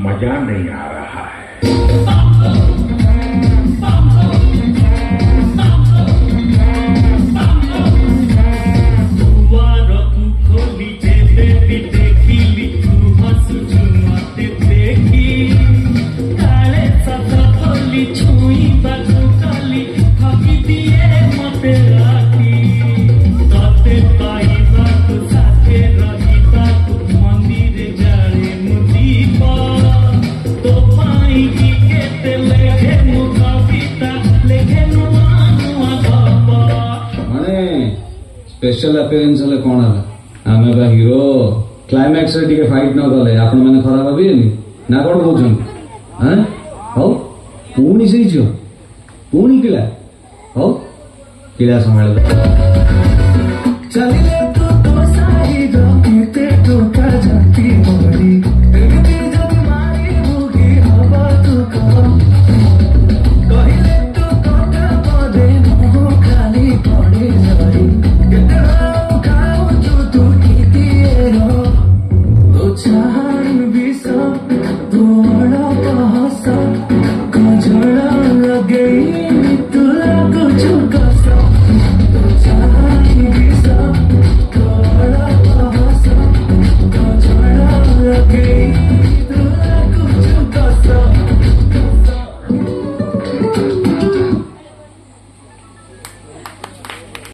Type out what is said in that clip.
मजा नहीं आ रहा है। स्पेशल अपीयरेंस हेले कौन है आमे बा हीरो क्लाइमैक्स रे टिके फाइट न गले आपण माने खराब भाबिएनी ना कोन बुझन हैं हो पुणी से जो पुणी किला हो किला संभाल चलिए